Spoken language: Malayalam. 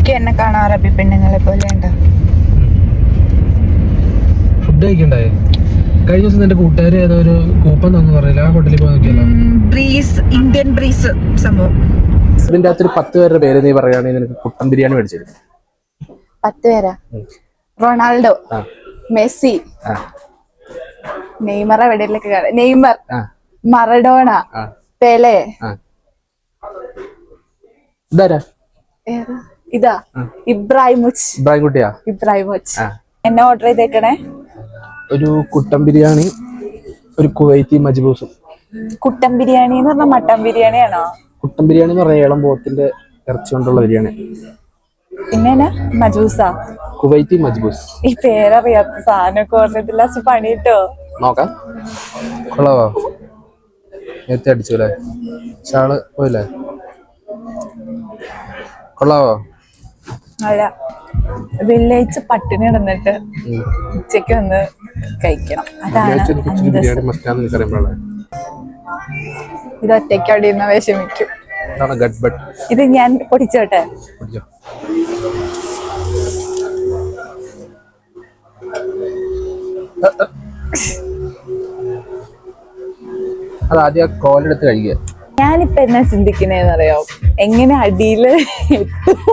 എനിക്ക് എന്നെ കാണാൻ അറബി പെണ്ണുങ്ങളെ പോലെ ഉണ്ടോ? ഫുഡ് കഴിക്കണ്ടേ? കഴിഞ്ഞ ദിവസം എന്റെ കൂട്ടുകാർ ഏതോ ഒരു കൂപ്പൺ തന്നു പറഞ്ഞില്ല, ആ ഹോട്ടലിൽ പോയി നോക്കിയല്ലോ. ബ്രീസ്, ഇന്ത്യൻ ബ്രീസ് സംഭവം. ഇതിന്റെ അകത്തൊരു 10 പേരുടെ പേര് നീ പറയുകയാണെങ്കിൽ നിനക്ക് കുട്ടൻ ബിരിയാണി മേടിച്ചു തരും. 10 പേരാ? റൊണാൾഡോ, മെസ്സി, നെയ്മർ, എവിടെയൊക്കെ നെയ്മർ, മറഡോണ, പെലെ. ഇതാ ഇബ്രാഹിമോച്ച്. എന്നെ ഓർഡർ ചെയ്തേക്കണേ ഒരു കുട്ടൻ ബിരിയാണി, ഒരു കുവൈത്തി മജ്ബൂസും. കുട്ടൻ ബിരിയാണി എന്ന് പറഞ്ഞാൽ മട്ടൻ ബിരിയാണിയാണോ? കുട്ടൻ ബിരിയാണി എന്ന് പറഞ്ഞാൽ ഏളം പോത്തിന്റെ ഇറച്ചി കൊണ്ടുള്ള ബിരിയാണി. പിന്നെ മജ്ബൂസാ, കുവൈത്തി മജ്ബൂസ്. ഈ പേരറിയാത്ത സാധനമൊക്കെ ഓർഡർ ചെയ്തില്ല, പണി കിട്ടോ നോക്കാം. കൊള്ളാവോ? നേരത്തെ അടിച്ചൂലേ? ചാള് പോയില്ലേ? കൊള്ളാവോ? അല്ല, വെള്ളിയാഴ്ച പട്ടിണി കിടന്നിട്ട് ഉച്ചയ്ക്ക് വന്ന് കഴിക്കണം. അതാണ് ഇത് ഒറ്റയ്ക്ക് അവിടെ ഇരുന്ന വിഷമിക്കും. ഇത് ഞാൻ പൊടിച്ചോട്ടെ. അത് ആദ്യം കോലെടുത്ത് കഴിക്കുക. ഞാനിപ്പോ എന്നാ ചിന്തിക്കുന്നതെന്നറിയോ, എങ്ങനെ അടിയില് എത്തും.